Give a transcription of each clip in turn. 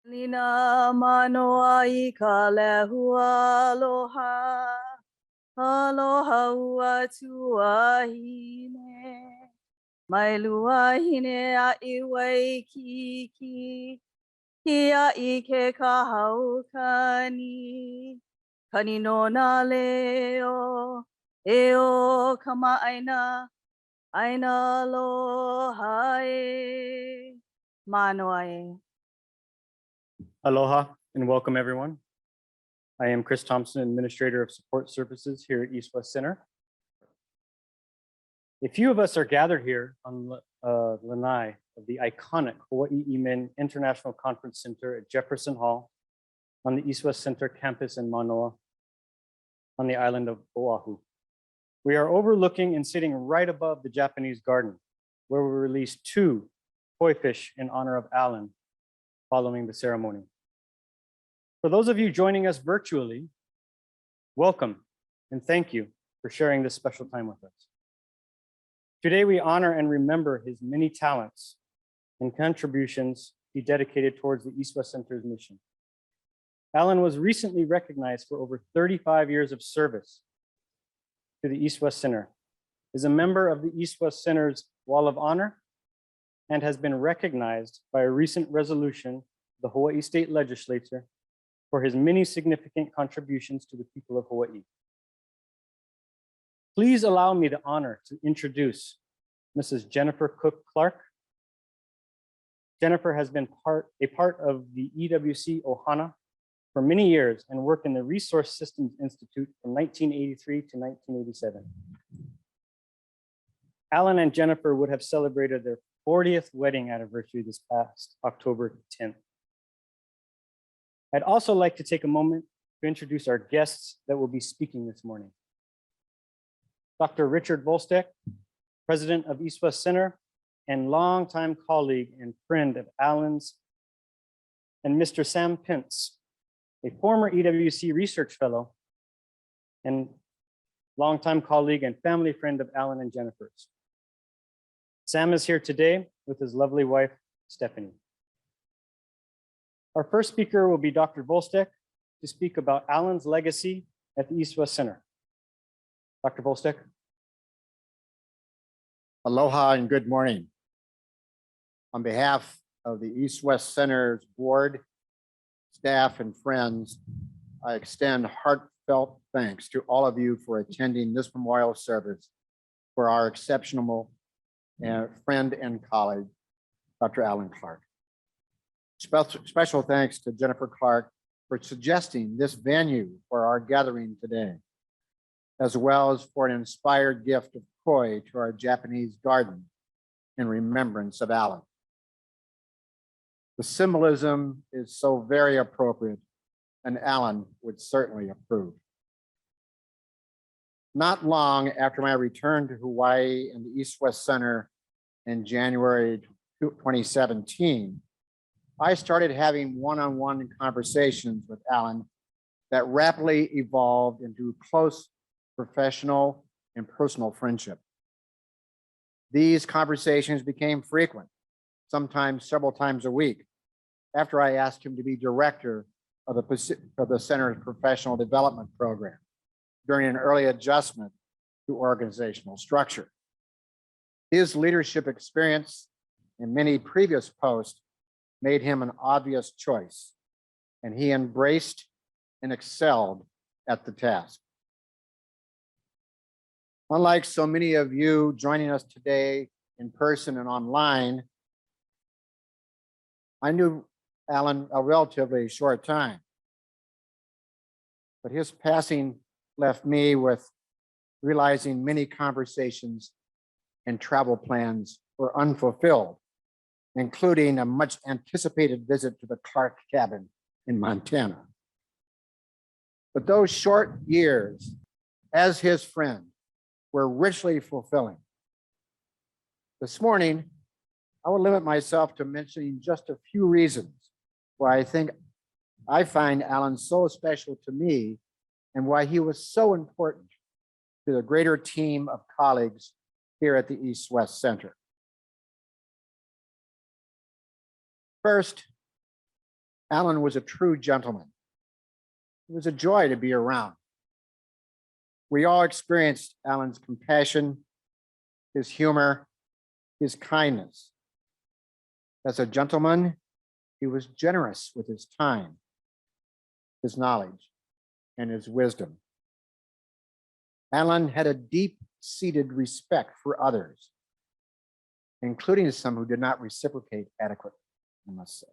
Nina manoa I ka lehua aloha, aloha ua tuahine. Mai lua hine a iwai kiki, kia I ke kahau kani. Kani no na leo, e o kama aina aloha e. Manoa e. Aloha and welcome everyone. I am Chris Thompson, Administrator of Support Services here at East West Center. A few of us are gathered here on lanai of the iconic Hawaii Emin International Conference Center at Jefferson Hall on the East West Center campus in Manoa on the island of Oahu. We are overlooking and sitting right above the Japanese garden where we released 2 koi fish in honor of Alan following the ceremony. For those of you joining us virtually, welcome and thank you for sharing this special time with us. Today, we honor and remember his many talents and contributions he dedicated towards the East West Center's mission. Alan was recently recognized for over 35 years of service to the East West Center, is a member of the East West Center's Wall of Honor, and has been recognized by a recent resolution of the Hawaii State Legislature for his many significant contributions to the people of Hawaii. Please allow me the honor to introduce Mrs. Jennifer Cook Clark. Jennifer has been a part of the EWC Ohana for many years and worked in the Resource Systems Institute from 1983 to 1987. Alan and Jennifer would have celebrated their 40th wedding anniversary this past October 10th. I'd also like to take a moment to introduce our guests that will be speaking this morning. Dr. Richard Volstek, President of East West Center and longtime colleague and friend of Alan's, and Mr. Sam Pence, a former EWC Research Fellow and longtime colleague and family friend of Alan and Jennifer's. Sam is here today with his lovely wife, Stephanie. Our first speaker will be Dr. Volstek to speak about Alan's legacy at the East West Center. Dr. Volstek. Aloha and good morning. On behalf of the East West Center's board, staff, and friends, I extend heartfelt thanks to all of you for attending this memorial service for our exceptional friend and colleague, Dr. Alan Clark. Special thanks to Jennifer Clark for suggesting this venue for our gathering today, as well as for an inspired gift of koi to our Japanese garden in remembrance of Alan. The symbolism is so very appropriate, and Alan would certainly approve. Not long after my return to Hawaii and the East West Center in January 2017, I started having one-on-one conversations with Alan that rapidly evolved into close professional and personal friendship. These conversations became frequent, sometimes several times a week, after I asked him to be director of the center's professional development program during an early adjustment to organizational structure. His leadership experience in many previous posts made him an obvious choice, and he embraced and excelled at the task. Unlike so many of you joining us today in person and online, I knew Alan a relatively short time, but his passing left me with realizing many conversations and travel plans were unfulfilled, including a much anticipated visit to the Clark cabin in Montana. But those short years as his friend were richly fulfilling. This morning, I will limit myself to mentioning just a few reasons why I find Alan so special to me and why he was so important to the greater team of colleagues here at the East West Center. First, Alan was a true gentleman. It was a joy to be around. We all experienced Alan's compassion, his humor, his kindness. As a gentleman, he was generous with his time, his knowledge, and his wisdom. Alan had a deep-seated respect for others, including some who did not reciprocate adequately, I must say.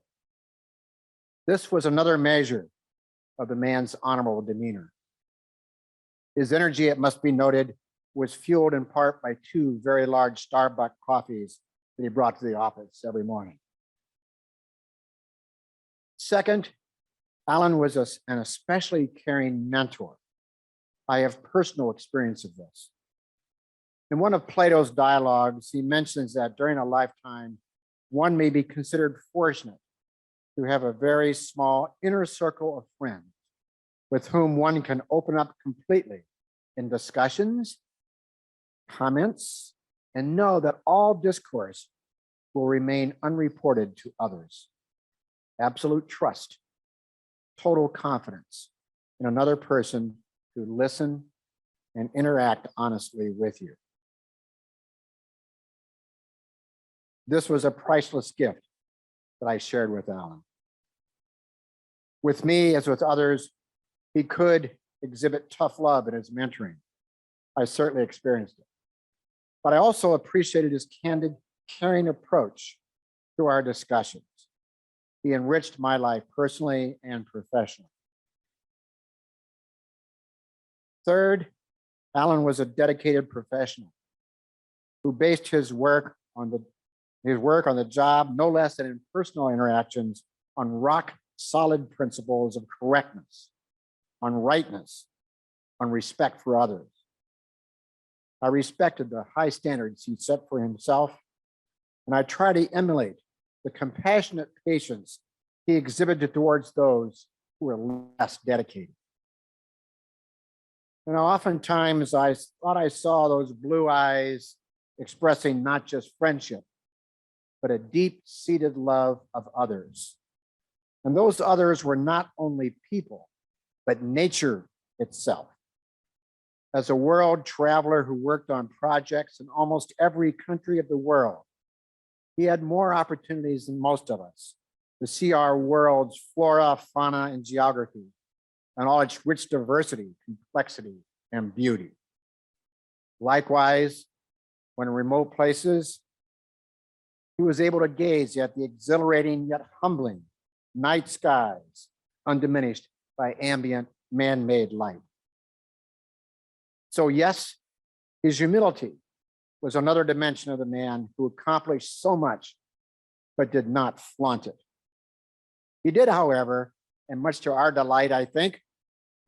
This was another measure of the man's honorable demeanor. His energy, it must be noted, was fueled in part by 2 very large Starbucks coffees that he brought to the office every morning. Second, Alan was an especially caring mentor. I have personal experience of this. In one of Plato's dialogues, he mentions that during a lifetime, one may be considered fortunate to have a very small inner circle of friends with whom one can open up completely in discussions, comments, and know that all discourse will remain unreported to others. Absolute trust, total confidence in another person to listen and interact honestly with you. This was a priceless gift that I shared with Alan. With me, as with others, he could exhibit tough love in his mentoring. I certainly experienced it. But I also appreciated his candid, caring approach to our discussions. He enriched my life personally and professionally. Third, Alan was a dedicated professional who based his work on the job, no less than in personal interactions, on rock solid principles of correctness, on rightness, on respect for others. I respected the high standards he set for himself, and I try to emulate the compassionate patience he exhibited towards those who were less dedicated. You know, oftentimes I thought I saw those blue eyes expressing not just friendship, but a deep-seated love of others. And those others were not only people, but nature itself. As a world traveler who worked on projects in almost every country of the world, he had more opportunities than most of us to see our world's flora, fauna, and geography, and all its rich diversity, complexity, and beauty. Likewise, when in remote places, he was able to gaze at the exhilarating yet humbling night skies, undiminished by ambient man-made light. So yes, his humility was another dimension of the man who accomplished so much, but did not flaunt it. He did, however, and much to our delight, I think,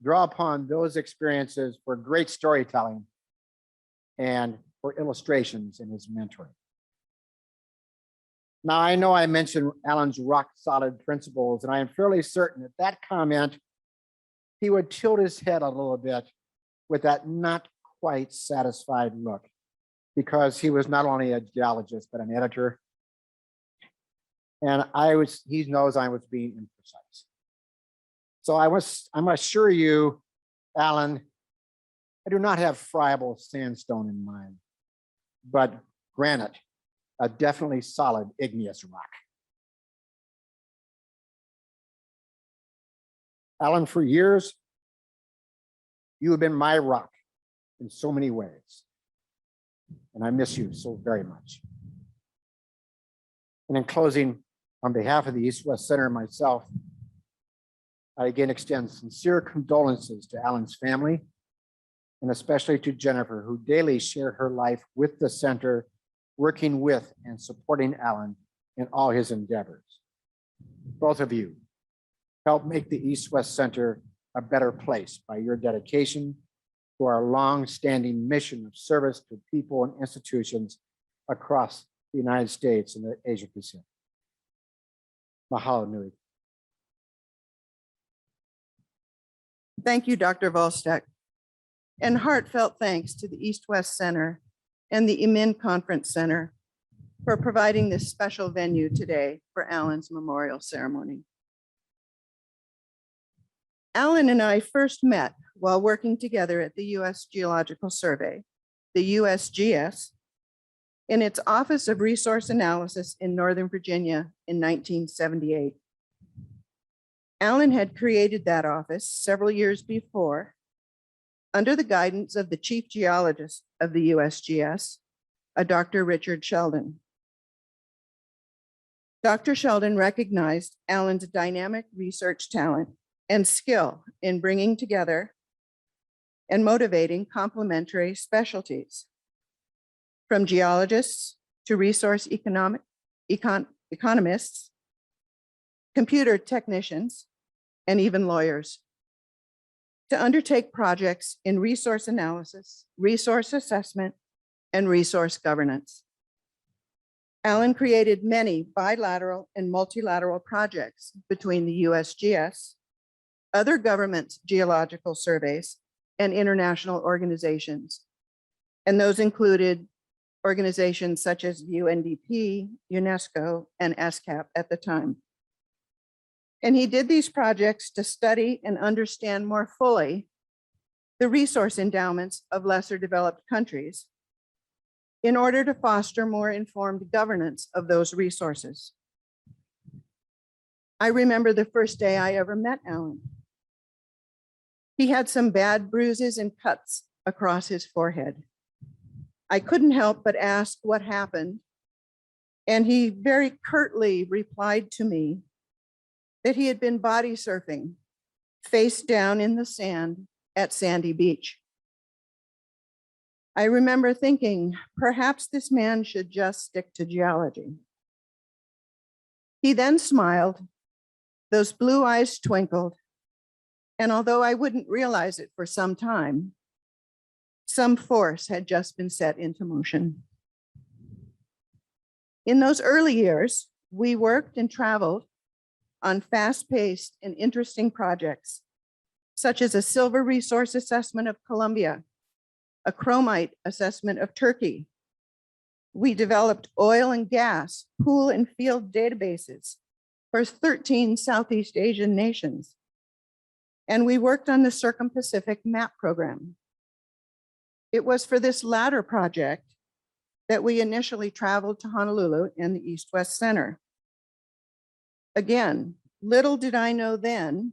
draw upon those experiences for great storytelling and for illustrations in his mentoring. Now, I know I mentioned Alan's rock-solid principles, and I am fairly certain that that comment, he would tilt his head a little bit with that not quite satisfied look, because he was not only a geologist, but an editor. And he knows I was being imprecise. So I must assure you, Alan, I do not have friable sandstone in mind, but granite, a definitely solid igneous rock. Alan, for years, you have been my rock in so many ways, and I miss you so very much. And in closing, on behalf of the East-West Center and myself, I again extend sincere condolences to Alan's family, and especially to Jennifer, who daily shared her life with the center, working with and supporting Alan in all his endeavors. Both of you help make the East-West Center a better place by your dedication to our long-standing mission of service to people and institutions across the United States and the Asia Pacific. Mahalo nui. Thank you, Dr. Volstek, and heartfelt thanks to the East-West Center and the Emin Conference Center for providing this special venue today for Alan's memorial ceremony. Alan and I first met while working together at the U.S. Geological Survey, the USGS, in its Office of Resource Analysis in Northern Virginia in 1978. Alan had created that office several years before under the guidance of the chief geologist of the USGS, a Dr. Richard Sheldon. Dr. Sheldon recognized Alan's dynamic research talent and skill in bringing together and motivating complementary specialties, from geologists to resource economists, computer technicians, and even lawyers, to undertake projects in resource analysis, resource assessment, and resource governance. Alan created many bilateral and multilateral projects between the USGS, other governments' geological surveys, and international organizations. And those included organizations such as UNDP, UNESCO, and ESCAP at the time. And he did these projects to study and understand more fully the resource endowments of lesser developed countries in order to foster more informed governance of those resources. I remember the first day I ever met Alan. He had some bad bruises and cuts across his forehead. I couldn't help but ask what happened, and he very curtly replied to me that he had been body surfing face down in the sand at Sandy Beach. I remember thinking, perhaps this man should just stick to geology. He then smiled, those blue eyes twinkled, and although I wouldn't realize it for some time, some force had just been set into motion. In those early years, we worked and traveled on fast-paced and interesting projects, such as a silver resource assessment of Colombia, a chromite assessment of Turkey. We developed oil and gas pool and field databases for 13 Southeast Asian nations. And we worked on the Circum-Pacific Map Program. It was for this latter project that we initially traveled to Honolulu and the East-West Center. Again, little did I know then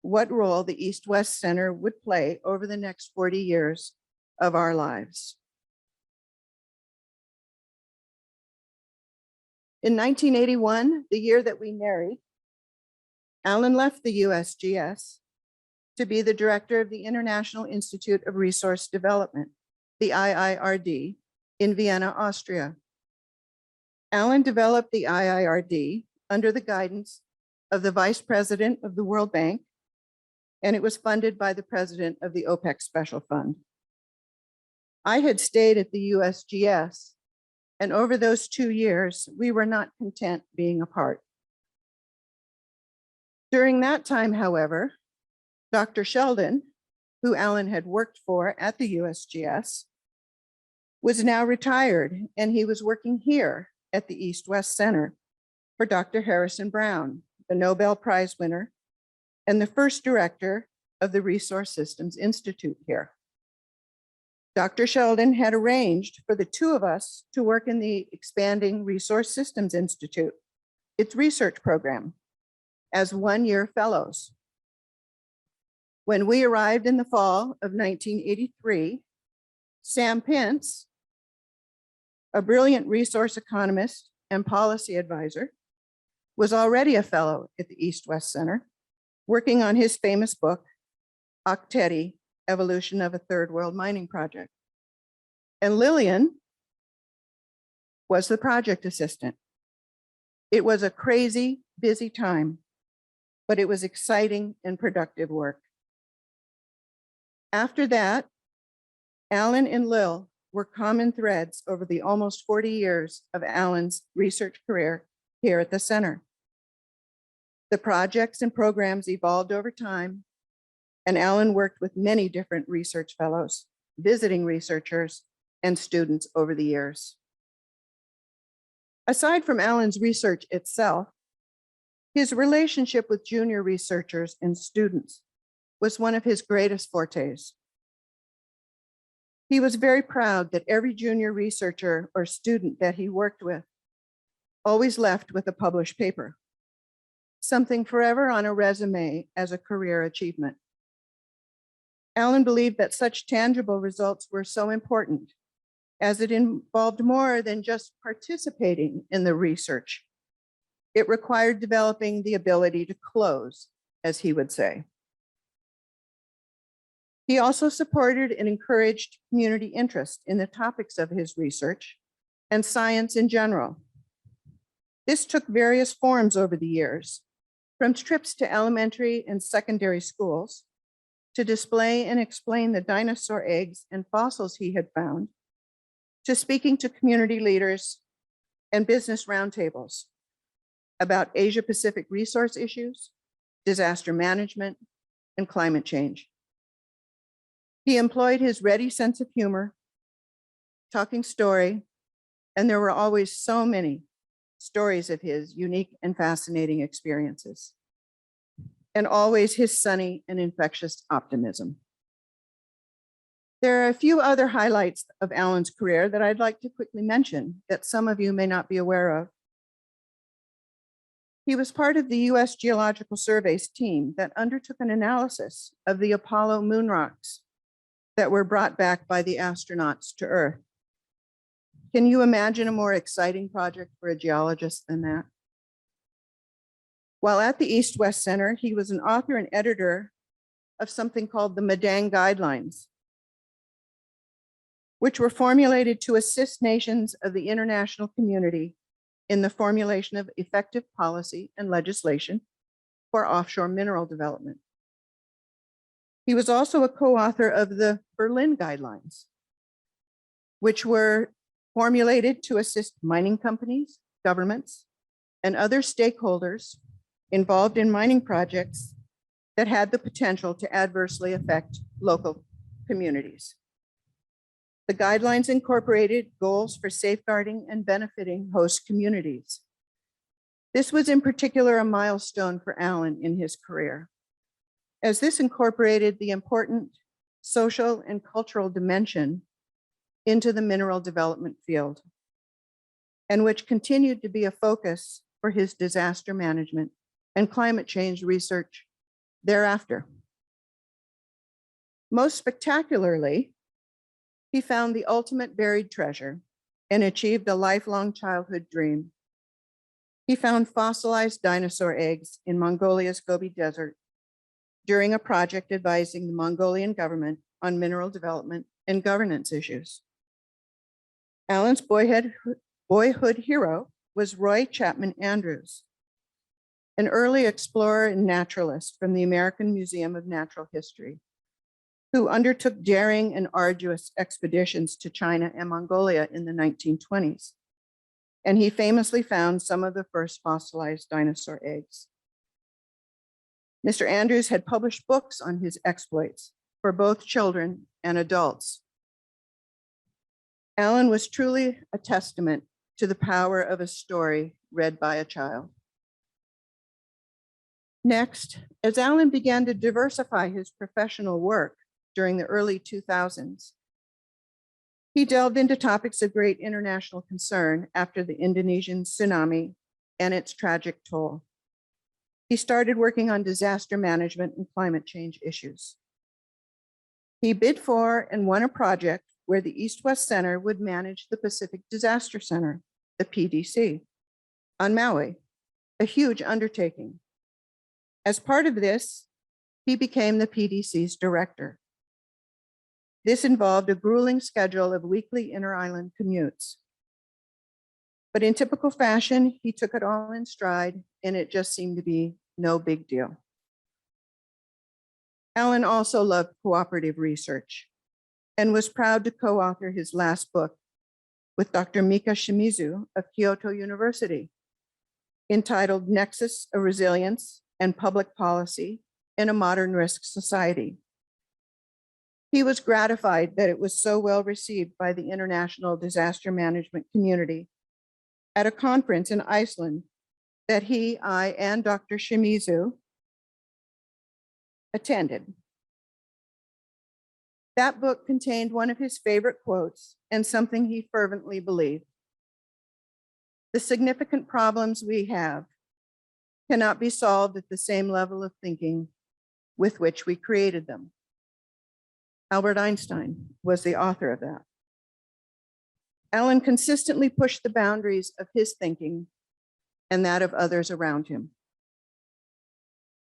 what role the East-West Center would play over the next 40 years of our lives. In 1981, the year that we married, Alan left the USGS to be the director of the International Institute of Resource Development, the IIRD, in Vienna, Austria. Alan developed the IIRD under the guidance of the Vice President of the World Bank, and it was funded by the President of the OPEC Special Fund. I had stayed at the USGS, and over those 2 years, we were not content being apart. During that time, however, Dr. Sheldon, who Alan had worked for at the USGS, was now retired, and he was working here at the East-West Center for Dr. Harrison Brown, the Nobel Prize winner and the first director of the Resource Systems Institute here. Dr. Sheldon had arranged for the two of us to work in the expanding Resource Systems Institute, its research program, as one-year fellows. When we arrived in the fall of 1983, Sam Pence, a brilliant resource economist and policy advisor, was already a fellow at the East-West Center, working on his famous book, Ok Tedi, Evolution of a Third World Mining Project. And Lillian was the project assistant. It was a crazy, busy time, but it was exciting and productive work. After that, Alan and Lil were common threads over the almost 40 years of Alan's research career here at the center. The projects and programs evolved over time, and Alan worked with many different research fellows, visiting researchers, and students over the years. Aside from Alan's research itself, his relationship with junior researchers and students was one of his greatest fortes. He was very proud that every junior researcher or student that he worked with always left with a published paper, something forever on a resume as a career achievement. Alan believed that such tangible results were so important, as it involved more than just participating in the research. It required developing the ability to close, as he would say. He also supported and encouraged community interest in the topics of his research and science in general. This took various forms over the years, from trips to elementary and secondary schools to display and explain the dinosaur eggs and fossils he had found, to speaking to community leaders and business roundtables about Asia-Pacific resource issues, disaster management, and climate change. He employed his ready sense of humor, talking story, and there were always so many stories of his unique and fascinating experiences, and always his sunny and infectious optimism. There are a few other highlights of Alan's career that I'd like to quickly mention that some of you may not be aware of. He was part of the US Geological Survey's team that undertook an analysis of the Apollo moon rocks that were brought back by the astronauts to Earth. Can you imagine a more exciting project for a geologist than that? While at the East-West Center, he was an author and editor of something called the Madang Guidelines, which were formulated to assist nations of the international community in the formulation of effective policy and legislation for offshore mineral development. He was also a co-author of the Berlin Guidelines, which were formulated to assist mining companies, governments, and other stakeholders involved in mining projects that had the potential to adversely affect local communities. The guidelines incorporated goals for safeguarding and benefiting host communities. This was in particular a milestone for Alan in his career, as this incorporated the important social and cultural dimension into the mineral development field, and which continued to be a focus for his disaster management and climate change research thereafter. Most spectacularly, he found the ultimate buried treasure and achieved a lifelong childhood dream. He found fossilized dinosaur eggs in Mongolia's Gobi Desert during a project advising the Mongolian government on mineral development and governance issues. Alan's boyhood hero was Roy Chapman Andrews, an early explorer and naturalist from the American Museum of Natural History, who undertook daring and arduous expeditions to China and Mongolia in the 1920s. And he famously found some of the first fossilized dinosaur eggs. Mr. Andrews had published books on his exploits for both children and adults. Alan was truly a testament to the power of a story read by a child. Next, as Alan began to diversify his professional work during the early 2000s, he delved into topics of great international concern after the Indonesian tsunami and its tragic toll. He started working on disaster management and climate change issues. He bid for and won a project where the East-West Center would manage the Pacific Disaster Center, the PDC, on Maui, a huge undertaking. As part of this, he became the PDC's director. This involved a grueling schedule of weekly inter-island commutes. But in typical fashion, he took it all in stride, and it just seemed to be no big deal. Alan also loved cooperative research and was proud to co-author his last book with Dr. Mika Shimizu of Kyoto University, entitled Nexus of Resilience and Public Policy in a Modern Risk Society. He was gratified that it was so well received by the international disaster management community at a conference in Iceland that he, I, and Dr. Shimizu attended. That book contained one of his favorite quotes and something he fervently believed. The significant problems we have cannot be solved at the same level of thinking with which we created them. Albert Einstein was the author of that. Alan consistently pushed the boundaries of his thinking and that of others around him.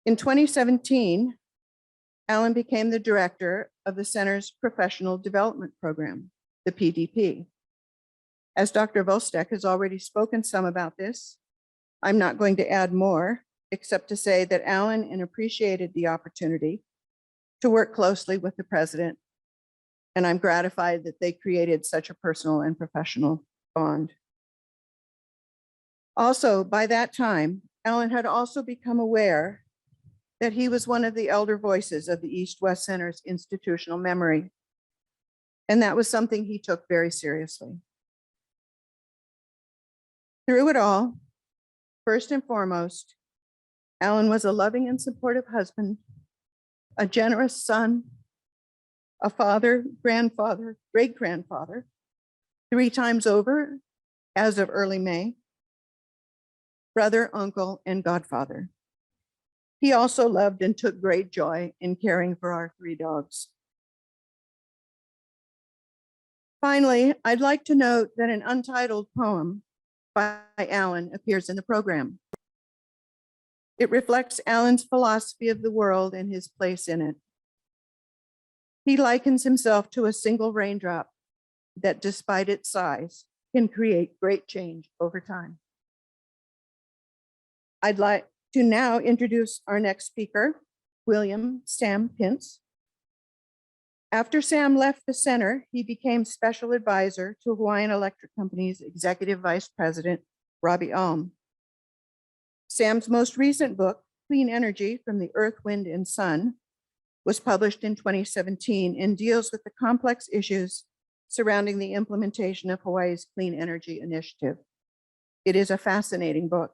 In 2017, Alan became the director of the Center's Professional Development Program, the PDP. As Dr. Volstek has already spoken some about this, I'm not going to add more, except to say that Alan appreciated the opportunity to work closely with the president, and I'm gratified that they created such a personal and professional bond. Also, by that time, Alan had also become aware that he was one of the elder voices of the East-West Center's institutional memory, and that was something he took very seriously. Through it all, first and foremost, Alan was a loving and supportive husband, a generous son, a father, grandfather, great-grandfather, 3 times over as of early May, brother, uncle, and godfather. He also loved and took great joy in caring for our 3 dogs. Finally, I'd like to note that an untitled poem by Alan appears in the program. It reflects Alan's philosophy of the world and his place in it. He likens himself to a single raindrop that, despite its size, can create great change over time. I'd like to now introduce our next speaker, William Sam Pintz. After Sam left the center, he became special advisor to Hawaiian Electric Company's executive vice president, Robbie Alm. Sam's most recent book, Clean Energy from the Earth, Wind, and Sun, was published in 2017 and deals with the complex issues surrounding the implementation of Hawaii's Clean Energy Initiative. It is a fascinating book.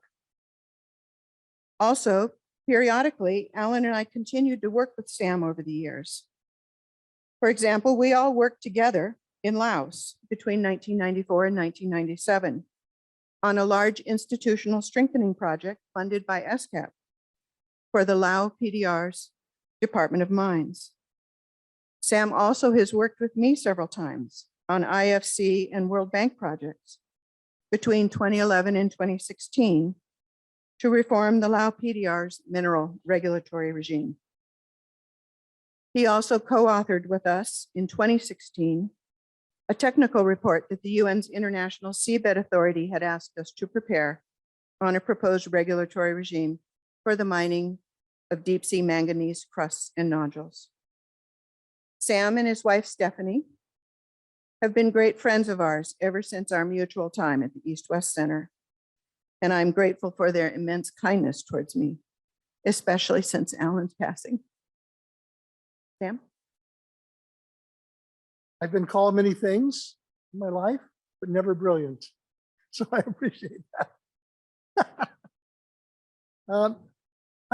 Also, periodically, Alan and I continued to work with Sam over the years. For example, we all worked together in Laos between 1994 and 1997 on a large institutional strengthening project funded by ESCAP for the Lao PDR's Department of Mines. Sam also has worked with me several times on IFC and World Bank projects between 2011 and 2016 to reform the Lao PDR's mineral regulatory regime. He also co-authored with us in 2016 a technical report that the UN's International Seabed Authority had asked us to prepare on a proposed regulatory regime for the mining of deep sea manganese crusts and nodules. Sam and his wife, Stephanie, have been great friends of ours ever since our mutual time at the East-West Center, and I'm grateful for their immense kindness towards me, especially since Alan's passing. Sam? I've been called many things in my life, but never brilliant. So I appreciate that.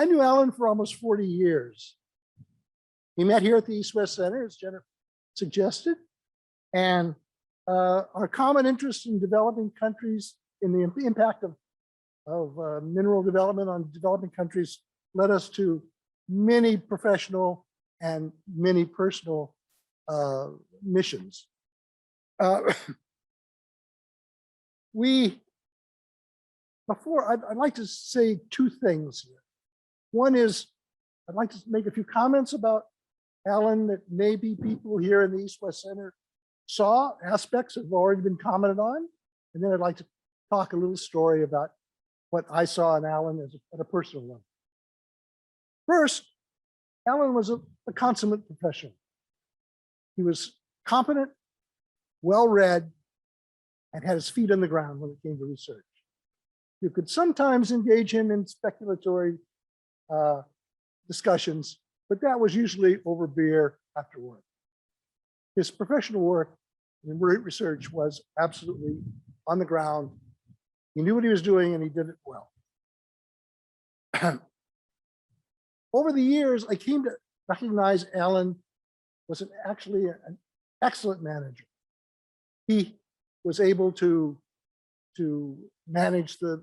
I knew Alan for almost 40 years. We met here at the East-West Center, as Jennifer suggested, and our common interest in developing countries, in the impact of mineral development on developing countries, led us to many professional and many personal missions. I'd like to say 2 things here. One is, I'd like to make a few comments about Alan that maybe people here in the East-West Center saw. Aspects have already been commented on. And then I'd like to talk a little story about what I saw in Alan at a personal level. First, Alan was a consummate professional. He was competent, well-read, and had his feet on the ground when it came to research. You could sometimes engage him in speculatory discussions, but that was usually over beer after work. His professional work in research was absolutely on the ground. He knew what he was doing and he did it well. Over the years, I came to recognize Alan was actually an excellent manager. He was able to manage the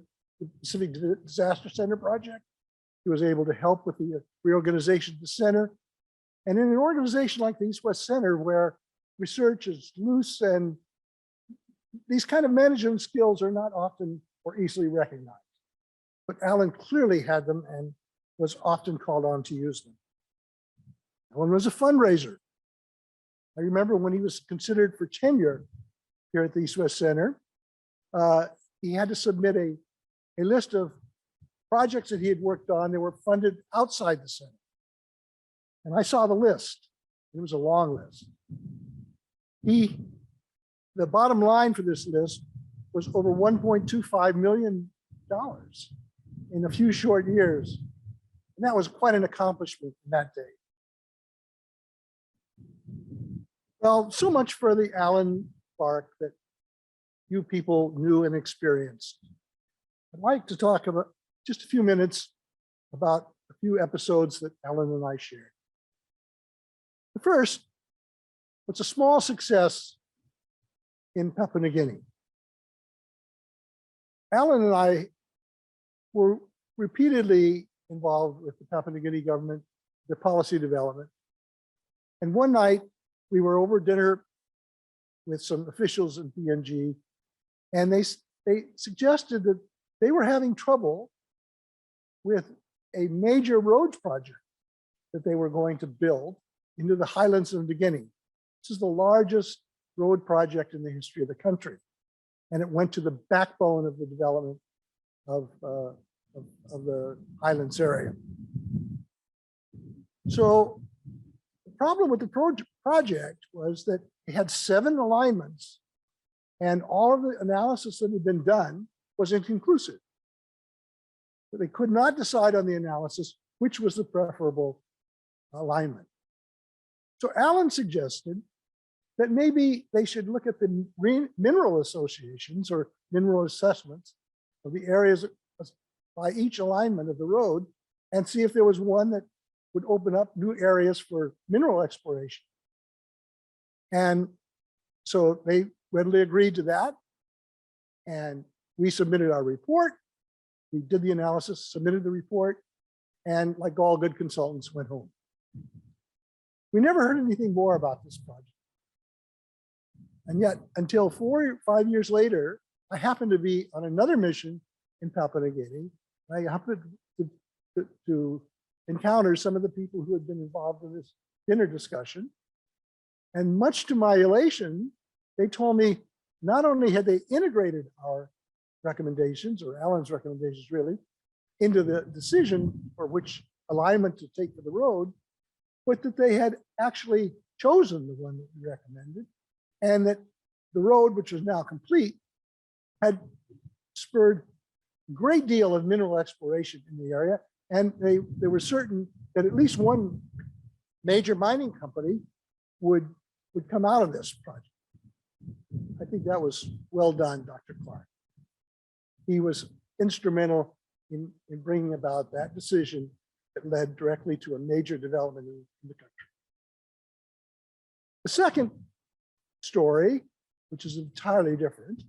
Pacific Disaster Center project. He was able to help with the reorganization of the center. And in an organization like the East West Center, where research is loose and these kind of management skills are not often or easily recognized. But Alan clearly had them and was often called on to use them. Alan was a fundraiser. I remember when he was considered for tenure here at the East West Center, he had to submit a list of projects that he had worked on that were funded outside the center. And I saw the list. It was a long list. The bottom line for this list was over $1.25 million in a few short years. And that was quite an accomplishment in that day. Well, so much for the Alan Clark that you people knew and experienced. I'd like to talk about just a few minutes about a few episodes that Alan and I shared. The first was a small success in Papua New Guinea. Alan and I were repeatedly involved with the Papua New Guinea government, their policy development. And one night we were over dinner with some officials in PNG, and they suggested that they were having trouble with a major roads project that they were going to build into the highlands of New Guinea. This is the largest road project in the history of the country. And it went to the backbone of the development of the highlands area. So the problem with the project was that it had 7 alignments, and all of the analysis that had been done was inconclusive. But they could not decide on the analysis which was the preferable alignment. So Alan suggested that maybe they should look at the mineral associations or mineral assessments of the areas by each alignment of the road and see if there was one that would open up new areas for mineral exploration. And so they readily agreed to that. And we submitted our report. We did the analysis, submitted the report, and like all good consultants, went home. We never heard anything more about this project. And yet, until 4 or 5 years later, I happened to be on another mission in Papua New Guinea. I happened to encounter some of the people who had been involved in this dinner discussion. And much to my elation, they told me not only had they integrated our recommendations, or Alan's recommendations really, into the decision for which alignment to take for the road, but that they had actually chosen the one that we recommended, and that the road, which was now complete, had spurred a great deal of mineral exploration in the area. And they were certain that at least one major mining company would come out of this project. I think that was well done, Dr. Clark. He was instrumental in bringing about that decision that led directly to a major development in the country. The second story, which is entirely different,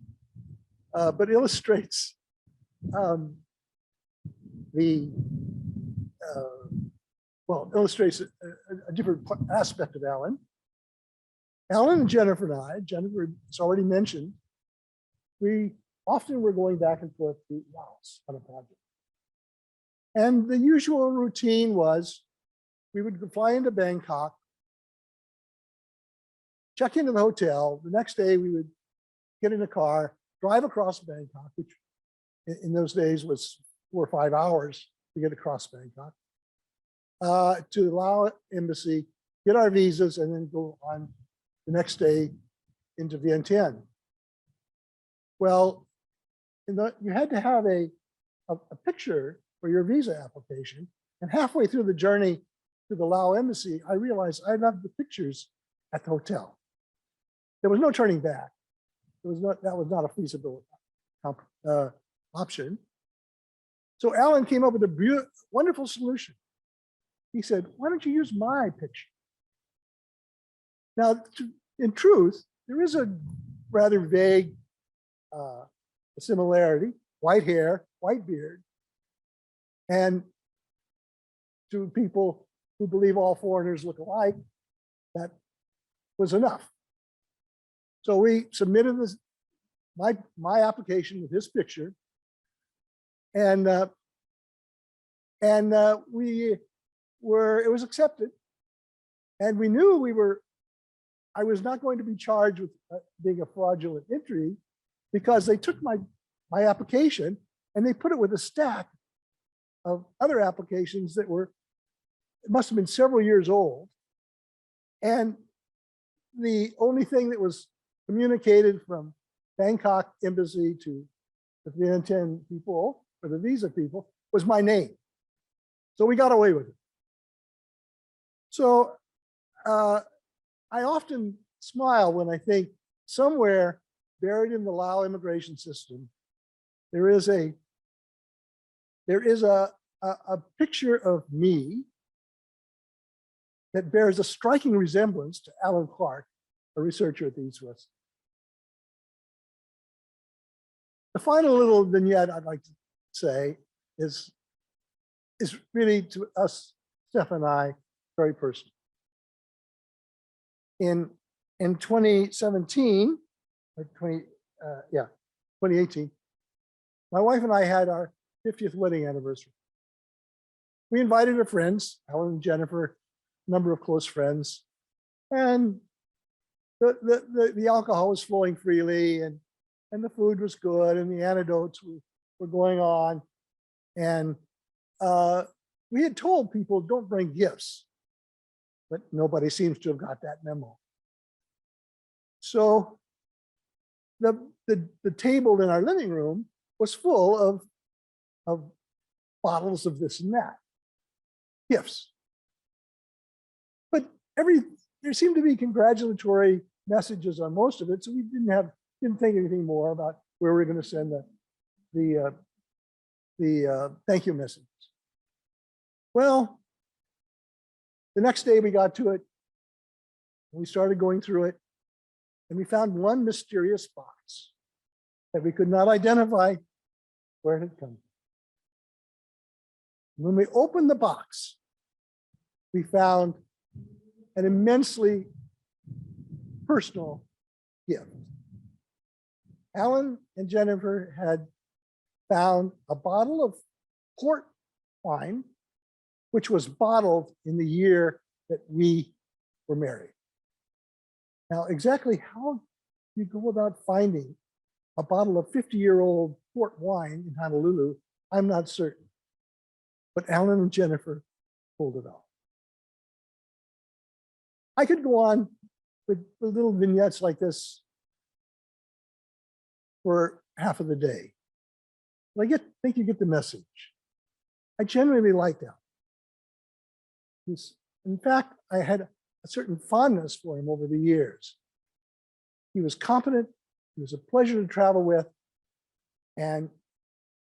but illustrates illustrates a different aspect of Alan. Alan and Jennifer and I, Jennifer has already mentioned, we often were going back and forth to Laos on a project. And the usual routine was we would fly into Bangkok, check into the hotel. The next day we would get in a car, drive across Bangkok, which in those days was 4 or 5 hours to get across Bangkok, to the Lao embassy, get our visas, and then go on the next day into Vientiane. Well, you had to have a picture for your visa application. And halfway through the journey to the Lao embassy, I realized I left the pictures at the hotel. There was no turning back. That was not a feasible option. So Alan came up with a wonderful solution. He said, why don't you use my picture? Now, in truth, there is a rather vague similarity, white hair, white beard. And to people who believe all foreigners look alike, that was enough. So we submitted this, my application with his picture. And it was accepted. And we knew I was not going to be charged with being a fraudulent entry because they took my application and they put it with a stack of other applications that it must have been several years old. And the only thing that was communicated from Bangkok embassy to the Vientiane people, or the visa people, was my name. So we got away with it. So I often smile when I think somewhere buried in the Lao immigration system, there is a picture of me that bears a striking resemblance to Alan Clark, a researcher at the East West. The final little vignette I'd like to say is really to us, Steph and I, very personal. In 2017, or 2018, my wife and I had our 50th wedding anniversary. We invited our friends, Alan and Jennifer, a number of close friends, and the alcohol was flowing freely, and the food was good, and the anecdotes were going on. And we had told people, don't bring gifts, but nobody seems to have got that memo. So the table in our living room was full of bottles of this and that, gifts. But there seemed to be congratulatory messages on most of it, so we didn't think anything more about where we were going to send the thank you messages. Well, the next day we got to it, we started going through it, and we found one mysterious box that we could not identify where it had come from. When we opened the box, we found an immensely personal gift. Alan and Jennifer had found a bottle of port wine, which was bottled in the year that we were married. Now, exactly how you go about finding a bottle of 50-year-old port wine in Honolulu, I'm not certain. But Alan and Jennifer pulled it off. I could go on with little vignettes like this for half of the day. But I think you get the message. I genuinely liked Alan. In fact, I had a certain fondness for him over the years. He was competent, he was a pleasure to travel with, and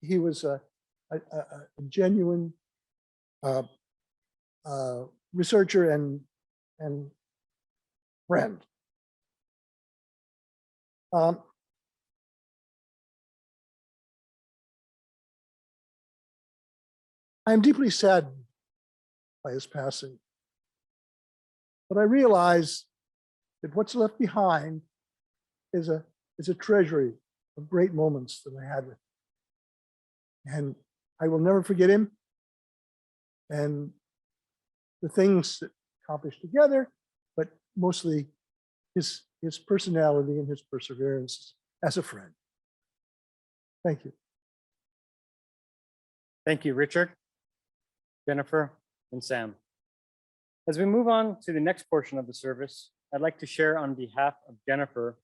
he was a genuine researcher and friend. I'm deeply saddened by his passing, but I realize that what's left behind is a treasury of great moments that I had with him. And I will never forget him and the things that accomplished together, but mostly his personality and his perseverance as a friend. Thank you. Thank you, Richard, Jennifer, and Sam. As we move on to the next portion of the service, I'd like to share on behalf of Jennifer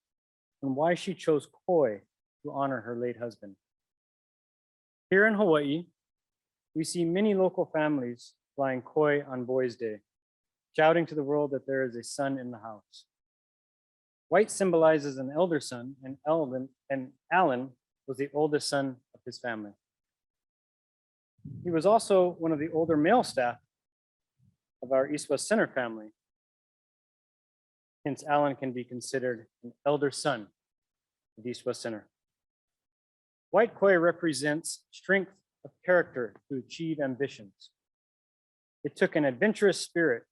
on why she chose Koi to honor her late husband. Here in Hawaii, we see many local families flying Koi on Boys' Day, shouting to the world that there is a son in the house. White symbolizes an elder son, and Alan was the oldest son of his family. He was also one of the older male staff of our East West Center family. Hence, Alan can be considered an elder son of East West Center. White Koi represents strength of character to achieve ambitions. It took an adventurous spirit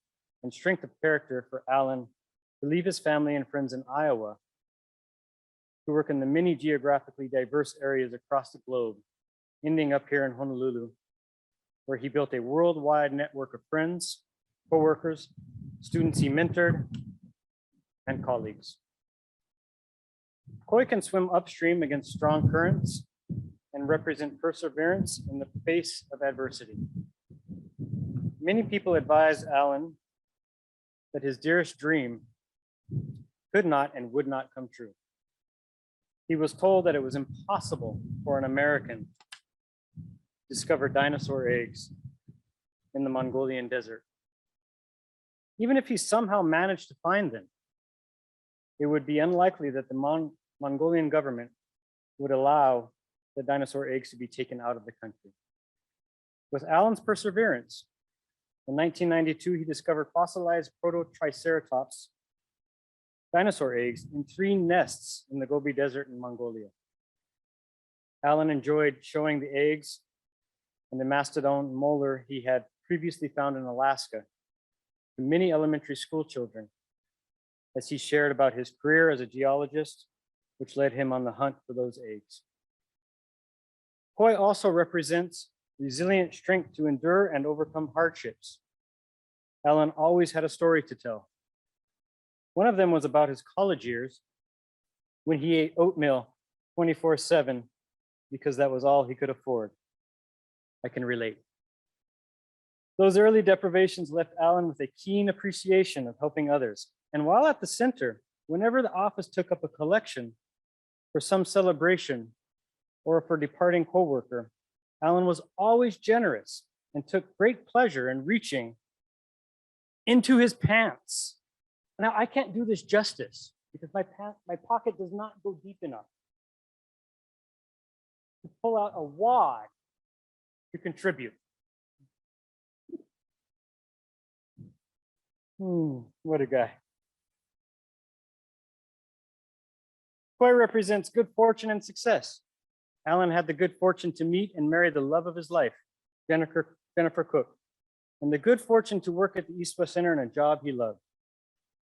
and strength of character for Alan to leave his family and friends in Iowa to work in the many geographically diverse areas across the globe, ending up here in Honolulu, where he built a worldwide network of friends, coworkers, students he mentored, and colleagues. Koi can swim upstream against strong currents and represent perseverance in the face of adversity. Many people advised Alan that his dearest dream could not and would not come true. He was told that it was impossible for an American to discover dinosaur eggs in the Mongolian desert. Even if he somehow managed to find them, it would be unlikely that the Mongolian government would allow the dinosaur eggs to be taken out of the country. With Alan's perseverance, in 1992, he discovered fossilized Proto-Triceratops dinosaur eggs in 3 nests in the Gobi Desert in Mongolia. Alan enjoyed showing the eggs and the mastodon molar he had previously found in Alaska to many elementary school children as he shared about his career as a geologist, which led him on the hunt for those eggs. Koi also represents resilient strength to endure and overcome hardships. Alan always had a story to tell. One of them was about his college years when he ate oatmeal 24/7 because that was all he could afford. I can relate. Those early deprivations left Alan with a keen appreciation of helping others. And while at the center, whenever the office took up a collection for some celebration or for departing coworker, Alan was always generous and took great pleasure in reaching into his pants. Now, I can't do this justice because my pocket does not go deep enough to pull out a wad to contribute. What a guy. Koi represents good fortune and success. Alan had the good fortune to meet and marry the love of his life, Jennifer Cook, and the good fortune to work at the East West Center in a job he loved.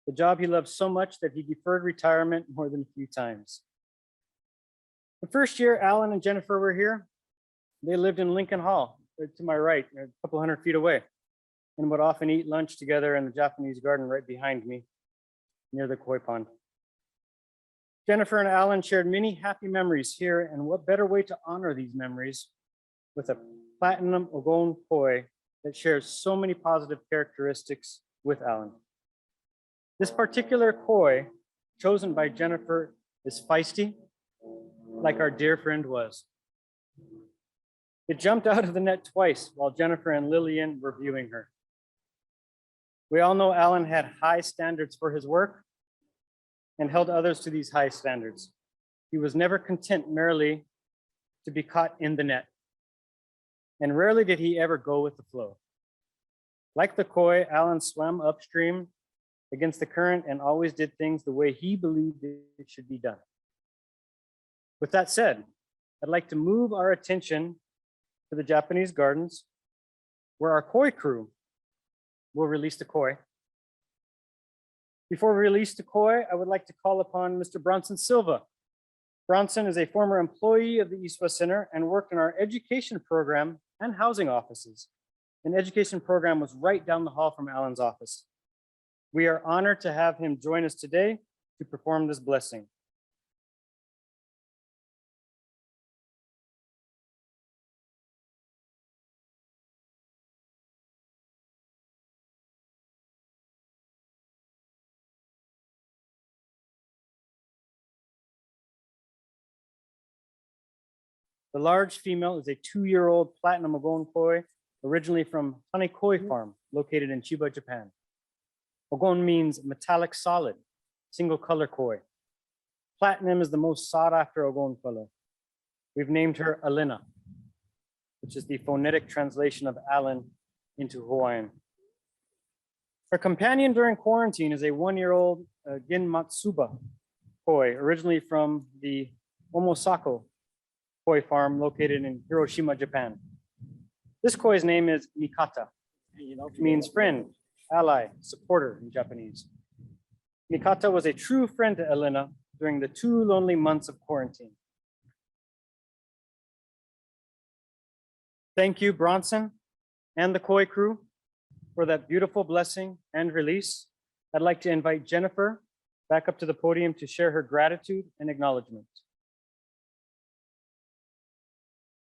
The job he loved so much that he deferred retirement more than a few times. The first year Alan and Jennifer were here, they lived in Lincoln Hall, to my right, a couple hundred feet away, and would often eat lunch together in the Japanese garden right behind me, near the koi pond. Jennifer and Alan shared many happy memories here, and what better way to honor these memories with a platinum Ogon koi that shares so many positive characteristics with Alan. This particular koi chosen by Jennifer is feisty, like our dear friend was. It jumped out of the net twice while Jennifer and Lillian were viewing her. We all know Alan had high standards for his work and held others to these high standards. He was never content merely to be caught in the net. And rarely did he ever go with the flow. Like the koi, Alan swam upstream against the current and always did things the way he believed it should be done. With that said, I'd like to move our attention to the Japanese gardens, where our koi crew will release the koi. Before we release the koi, I would like to call upon Mr. Bronson Silva. Bronson is a former employee of the East West Center and worked in our education program and housing offices. An education program was right down the hall from Alan's office. We are honored to have him join us today to perform this blessing. The large female is a 2-year-old platinum Ogon koi, originally from Tane Koi Farm, located in Chiba, Japan. Ogon means metallic solid, single color koi. Platinum is the most sought after Ogon color. We've named her Alina, which is the phonetic translation of Alan into Hawaiian. Our companion during quarantine is a 1-year-old Gin Matsuba koi, originally from the Omosako koi farm located in Hiroshima, Japan. This koi's name is Mikata, which means friend, ally, supporter in Japanese. Mikata was a true friend to Elena during the 2 lonely months of quarantine. Thank you, Bronson and the koi crew, for that beautiful blessing and release. I'd like to invite Jennifer back up to the podium to share her gratitude and acknowledgement.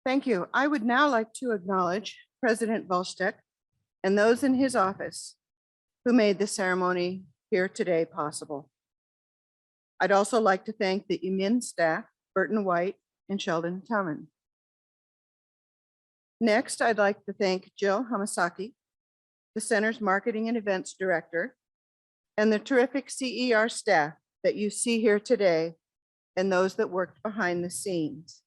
Thank you. I would now like to acknowledge President Volstek and those in his office who made the ceremony here today possible. I'd also like to thank the Imin staff, Burton White and Sheldon Tillman. Next, I'd like to thank Jill Hamasaki, the center's marketing and events director, and the terrific CER staff that you see here today and those that worked behind the scenes.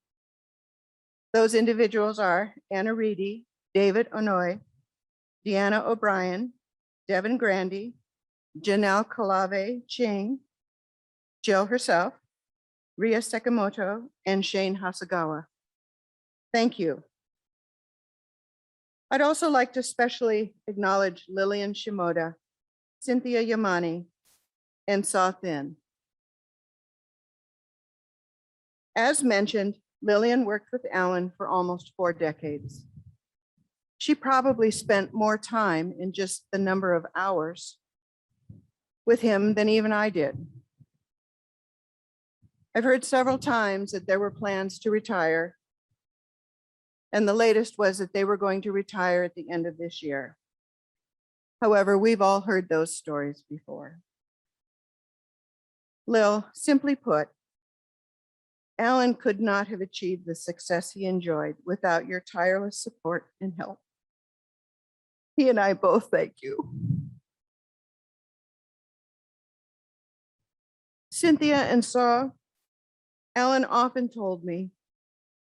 Those individuals are Anna Reedy, David Onoy, Deanna O'Brien, Devin Grandy, Janelle Kalave Ching, Jill herself, Ria Sakamoto, and Shane Hasagawa. Thank you. I'd also like to especially acknowledge Lillian Shimoda, Cynthia Yamani, and Saw Thin. As mentioned, Lillian worked with Alan for almost 4 decades. She probably spent more time in just the number of hours with him than even I did. I've heard several times that there were plans to retire, and the latest was that they were going to retire at the end of this year. However, we've all heard those stories before. Lil, simply put, Alan could not have achieved the success he enjoyed without your tireless support and help. He and I both thank you. Cynthia and Saw, Alan often told me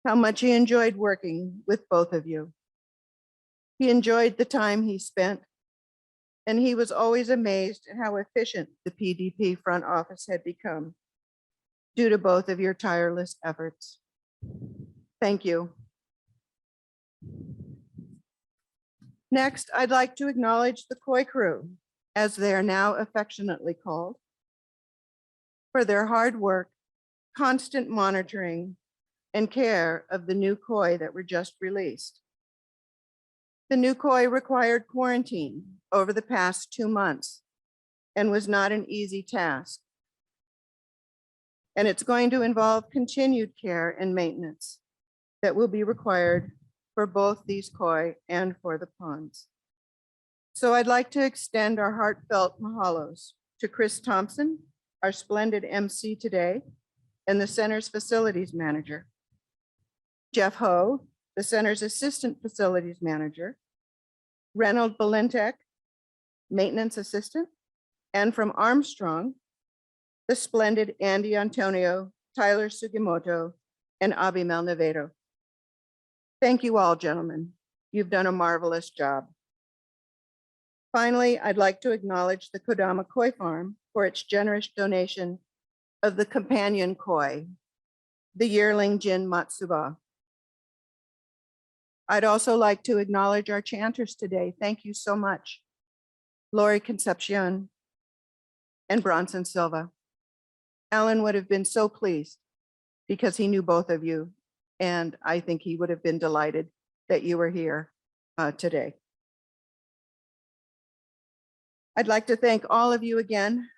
how much he enjoyed working with both of you. He enjoyed the time he spent, and he was always amazed at how efficient the PDP front office had become due to both of your tireless efforts. Thank you. Next, I'd like to acknowledge the koi crew, as they are now affectionately called, for their hard work, constant monitoring, and care of the new koi that were just released. The new koi required quarantine over the past 2 months and was not an easy task. And it's going to involve continued care and maintenance that will be required for both these koi and for the ponds. So I'd like to extend our heartfelt mahalos to Chris Thompson, our splendid MC today, and the center's facilities manager. Jeff Ho, the center's assistant facilities manager, Reynold Belentek, maintenance assistant, and from Armstrong, the splendid Andy Antonio, Tyler Sugimoto, and Abimel Navedo. Thank you all, gentlemen. You've done a marvelous job. Finally, I'd like to acknowledge the Kodama Koi Farm for its generous donation of the companion koi, the yearling Jin Matsuba. I'd also like to acknowledge our chanters today. Thank you so much. Lori Concepcion and Bronson Silva. Alan would have been so pleased because he knew both of you, and I think he would have been delighted that you were here today. I'd like to thank all of you again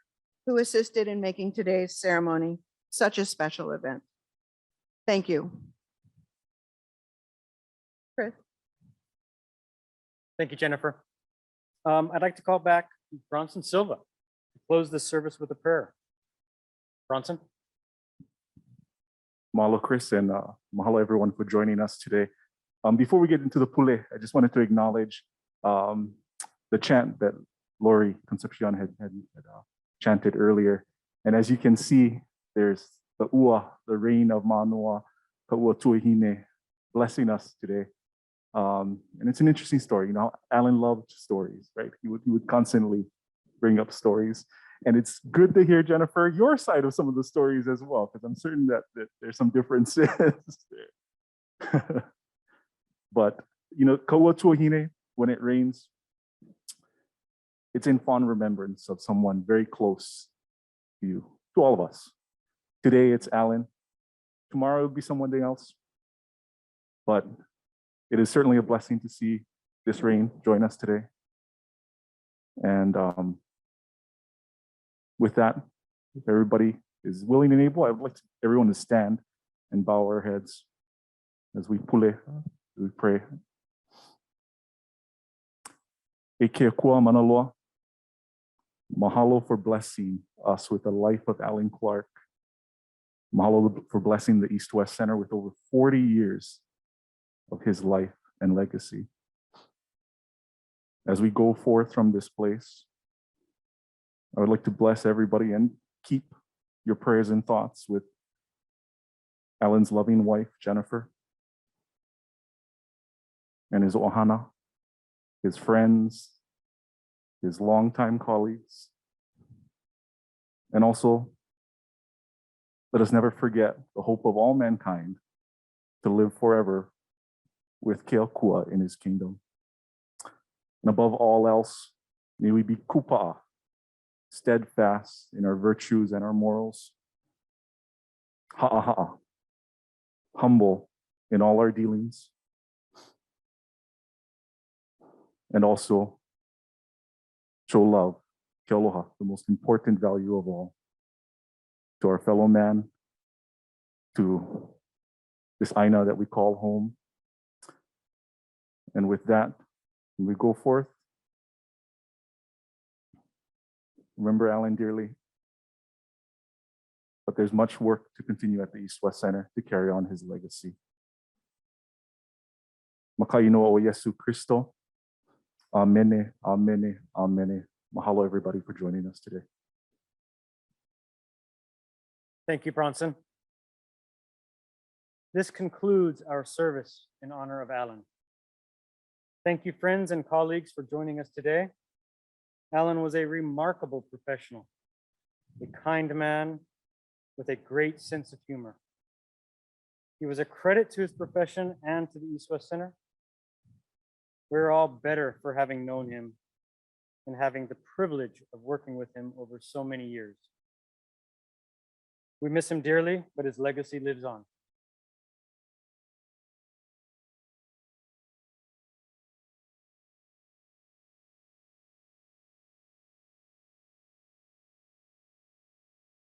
who assisted in making today's ceremony such a special event. Thank you. Chris. Thank you, Jennifer. I'd like to call back Bronson Silva to close this service with a prayer. Bronson. Mahalo, Chris, and mahalo everyone for joining us today. Before we get into the pule, I just wanted to acknowledge the chant that Lori Concepcion had chanted earlier. And as you can see, there's the ua, the rain of Manoa, ka ua tuahine, blessing us today. And it's an interesting story. You know, Alan loved stories, right? He would constantly bring up stories. And it's good to hear, Jennifer, your side of some of the stories as well, because I'm certain that there's some differences there. But, you know, Kaua Tuahine, when it rains, it's in fond remembrance of someone very close to you, to all of us. Today, it's Alan. Tomorrow, it'll be someone else. But it is certainly a blessing to see this rain join us today. And with that, if everybody is willing and able, I would like everyone to stand and bow our heads as we pule, we pray. Eke kua manaloa. Mahalo for blessing us with the life of Alan Clark. Mahalo for blessing the East-West Center with over 40 years of his life and legacy. As we go forth from this place, I would like to bless everybody and keep your prayers and thoughts with Alan's loving wife, Jennifer, and his ohana, his friends, his longtime colleagues. And also, let us never forget the hope of all mankind to live forever with Keakua in his kingdom. And above all else, may we be kupa'a, steadfast in our virtues and our morals, ha'aha'a, humble in all our dealings, and also show love, ke aloha, the most important value of all, to our fellow man, to this aina that we call home. And with that, when we go forth, remember Alan dearly, but there's much work to continue at the East-West Center to carry on his legacy. Makainoa o Yesu Christo. Amene, amene, amene. Mahalo everybody for joining us today. Thank you, Bronson. This concludes our service in honor of Alan. Thank you, friends and colleagues, for joining us today. Alan was a remarkable professional, a kind man with a great sense of humor. He was a credit to his profession and to the East-West Center. We're all better for having known him and having the privilege of working with him over so many years. We miss him dearly, but his legacy lives on.